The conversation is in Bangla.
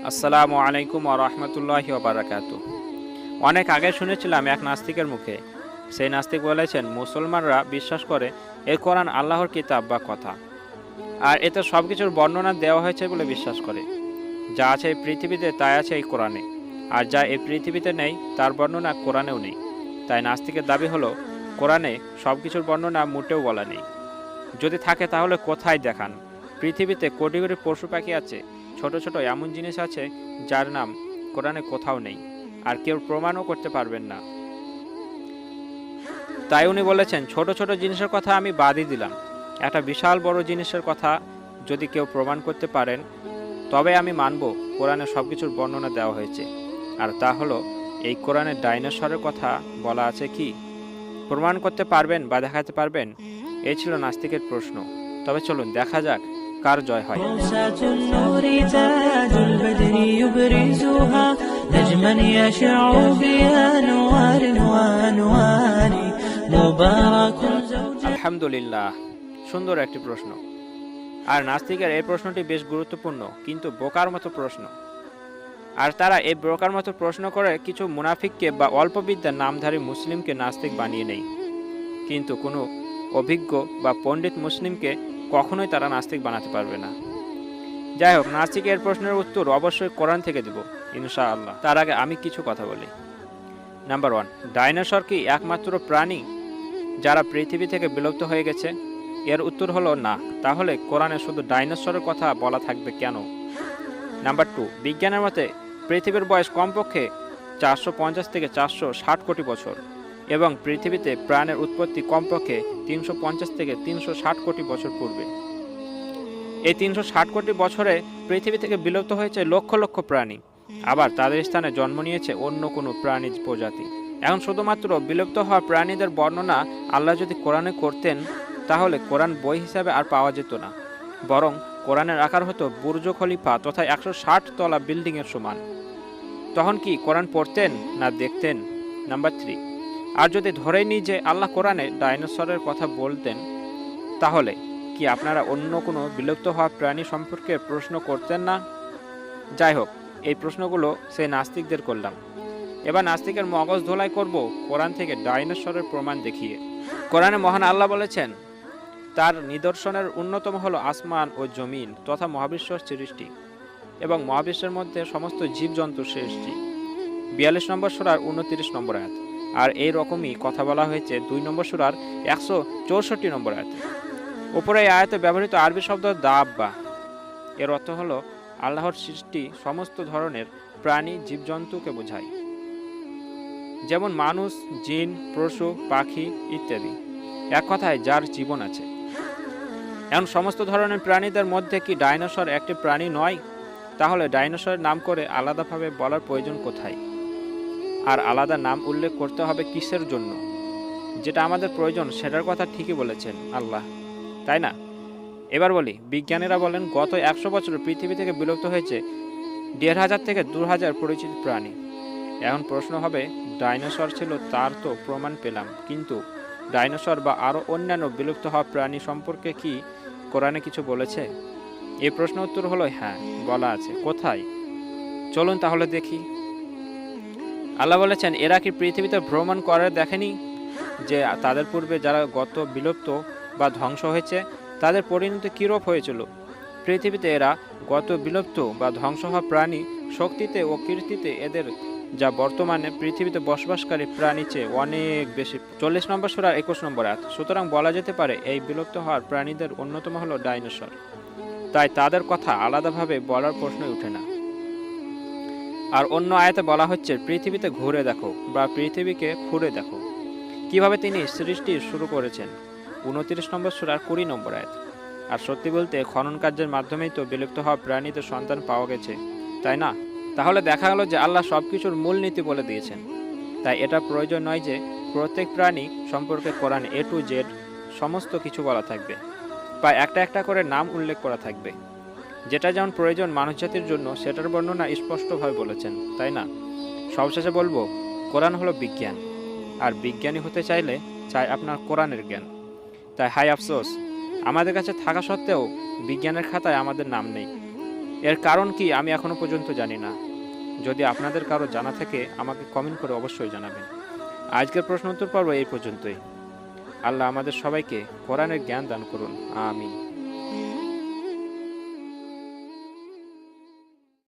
আসসালামু আলাইকুম ওয়া রাহমাতুল্লাহি ওয়া বারাকাতুহু। অনেক আগে শুনেছিলাম এক নাস্তিকের মুখে। সেই নাস্তিক বলেছেন, মুসলমানরা বিশ্বাস করে এই কোরআন আল্লাহর কিতাব বা কথা, আর এতে সব কিছুর বর্ণনা দেওয়া হয়েছে বলে বিশ্বাস করে। যা আছে এই পৃথিবীতে তাই আছে এই কোরআনে, আর যা এই পৃথিবীতে নেই তার বর্ণনা কোরআনেও নেই। তাই নাস্তিকের দাবি হলো, কোরআনে সব কিছুর বর্ণনা মোটেও বলা নেই। যদি থাকে তাহলে কোথায় দেখান। পৃথিবীতে কোটি কোটি পশু পাখি আছে, ছোট ছোট এমন জিনিস আছে যার নাম কোরআনে কোথাও নেই, আর কেউ প্রমাণও করতে পারবেন না। তাই উনি বলেছেন, ছোট ছোট জিনিসের কথা আমি বাদই দিলাম, একটা বিশাল বড় জিনিসের কথা যদি কেউ প্রমাণ করতে পারেন তবে আমি মানব কোরআনে সব কিছুর বর্ণনা দেওয়া হয়েছে। আর তা হলো, এই কোরআনে ডাইনোসরের কথা বলা আছে কি? প্রমাণ করতে পারবেন বা দেখাতে পারবেন? এই ছিল নাস্তিকের প্রশ্ন। তবে চলুন দেখা যাক কার জয় হয়। আলহামদুলিল্লাহ, সুন্দর একটি প্রশ্ন। আর নাস্তিকের এই প্রশ্নটি বেশ গুরুত্বপূর্ণ, কিন্তু বোকার মতো প্রশ্ন। আর তারা এই বোকার মতো প্রশ্ন করে কিছু মুনাফিককে বা অল্পবিদ্যার নামধারী মুসলিমকে নাস্তিক বানিয়ে নেয়, কিন্তু কোনো অভিজ্ঞ বা পণ্ডিত মুসলিমকে কখনোই তারা নাস্তিক বানাতে পারবে না। যাই হোক, নাস্তিকের প্রশ্নের উত্তর অবশ্যই কোরআন থেকে দেব ইনশাআল্লাহ। তার আগে আমি কিছু কথা বলি। নাম্বার 1, ডাইনোসর কি একমাত্র প্রাণী যারা পৃথিবী থেকে বিলুপ্ত হয়ে গেছে? এর উত্তর হলো না। তাহলে কোরআনে শুধু ডাইনোসরের কথা বলা থাকবে কেন? নাম্বার 2, বিজ্ঞানের মতে পৃথিবীর বয়স কমপক্ষে 450 থেকে 460 কোটি বছর, এবং পৃথিবীতে প্রাণের উৎপত্তি কমপক্ষে 350 থেকে 360 কোটি বছর পূর্বে। এই 360 কোটি বছরে পৃথিবী থেকে বিলুপ্ত হয়েছে লক্ষ লক্ষ প্রাণী, আবার তাদের স্থানে জন্ম নিয়েছে অন্য কোনো প্রাণীজ প্রজাতি। এখন শুধুমাত্র বিলুপ্ত হওয়া প্রাণীদের বর্ণনা আল্লাহ যদি কোরআনে করতেন, তাহলে কোরআন বই হিসাবে আর পাওয়া যেত না, বরং কোরআনের আকার হতো বুর্জ খলিফা তথা 160 তলা বিল্ডিংয়ের সমান। তখন কি কোরআন পড়তেন না দেখতেন? নাম্বার 3, আর যদি ধরেই নিই যে আল্লাহ কোরআনে ডাইনোসরের কথা বলতেন, তাহলে কি আপনারা অন্য কোনো বিলুপ্ত হওয়া প্রাণী সম্পর্কে প্রশ্ন করতেন না? যাই হোক, এই প্রশ্নগুলো সেই নাস্তিকদের করলাম। এবার নাস্তিকের মগজ ধোলাই করব কোরআন থেকে ডাইনোসরের প্রমাণ দেখিয়ে। কোরআনে মহান আল্লাহ বলেছেন, তার নিদর্শনের অন্যতম হলো আসমান ও জমিন তথা মহাবিশ্বর সৃষ্টি এবং মহাবিশ্বের মধ্যে সমস্ত জীবজন্তুর সৃষ্টি। 42 নম্বর সূরার 29 নম্বর আয়াত। আর এই রকমই কথা বলা হয়েছে 2 নম্বর সূরার 164 নম্বর আয়াতে। উপরে এই আয়াতে ব্যবহৃত আরবি শব্দ দাব্বা, এর অর্থ হলো আল্লাহর সৃষ্টি সমস্ত ধরনের প্রাণী জীবজন্তুকে বোঝায়, যেমন মানুষ, জিন, পশু, পাখি ইত্যাদি। এক কথায় যার জীবন আছে। এখন সমস্ত ধরনের প্রাণীদের মধ্যে কি ডাইনোসর একটি প্রাণী নয়? তাহলে ডাইনোসরের নাম করে আলাদাভাবে বলার প্রয়োজন কোথায়? আর আলাদা নাম উল্লেখ করতে হবে কিসের জন্য? যেটা আমাদের প্রয়োজন সেটার কথা ঠিকই বলেছেন আল্লাহ, তাই না? এবার বলি, বিজ্ঞানীরা বলেন গত 100 বছর পৃথিবী থেকে বিলুপ্ত হয়েছে 1500 থেকে 2000 পরিচিত প্রাণী। এখন প্রশ্ন হবে, ডাইনোসর ছিল তার তো প্রমাণ পেলাম, কিন্তু ডাইনোসর বা আরও অন্যান্য বিলুপ্ত হওয়া প্রাণী সম্পর্কে কি কোরআনে কিছু বলেছে? এই প্রশ্ন উত্তর হলো হ্যাঁ, বলা আছে। কোথায়? চলুন তাহলে দেখি। আল্লাহ বলেছেন, এরা কি পৃথিবীতে ভ্রমণ করে দেখেনি যে তাদের পূর্বে যারা গত বিলুপ্ত বা ধ্বংস হয়েছে তাদের পরিণতি কীরূপ হয়েছিল? পৃথিবীতে এরা গত বিলুপ্ত বা ধ্বংস হওয়া প্রাণী শক্তিতে ও কীর্তিতে এদের যা বর্তমানে পৃথিবীতে বসবাসকারী প্রাণী চেয়ে অনেক বেশি। 40 নম্বর সূরার 21 নম্বর আয়াত। সুতরাং বলা যেতে পারে এই বিলুপ্ত হওয়ার প্রাণীদের অন্যতম হলো ডাইনোসর। তাই তাদের কথা আলাদাভাবে বলার প্রশ্নই ওঠে না। আর অন্য আয়াতে বলা হচ্ছে, পৃথিবীতে ঘুরে দেখো বা পৃথিবীকে খুঁড়ে দেখো কিভাবে তিনি সৃষ্টি শুরু করেছেন। 29 নম্বর সূরার 20 নম্বর আয়াত। আর সত্যি বলতে খনন কার্যের মাধ্যমেই তো বিলুপ্ত হওয়া প্রাণীদের সন্তান পাওয়া গেছে, তাই না? তাহলে দেখা গেল যে আল্লাহ সবকিছুর মূলনীতি বলে দিয়েছেন। তাই এটা প্রয়োজন নয় যে প্রত্যেক প্রাণী সম্পর্কে কোরআন A to Z সমস্ত কিছু বলা থাকবে বা একটা একটা করে নাম উল্লেখ করা থাকবে। যেটা যেমন প্রয়োজন মানুষজাতির জন্য সেটার বর্ণনা স্পষ্টভাবে বলেছেন, তাই না? সবশেষে বলবো, কোরআন হলো বিজ্ঞান, আর বিজ্ঞানী হতে চাইলে চাই আপনার কোরআনের জ্ঞান। তাই হাই আফসোস, আমাদের কাছে থাকা সত্ত্বেও বিজ্ঞানের খাতায় আমাদের নাম নেই। এর কারণ কি আমি এখনো পর্যন্ত জানি না। যদি আপনাদের কারো জানা থাকে আমাকে কমেন্ট করে অবশ্যই জানাবেন। আজকের প্রশ্ন উত্তর পর্ব এই পর্যন্তই। আল্লাহ আমাদের সবাইকে কোরআনের জ্ঞান দান করুন। আমিন।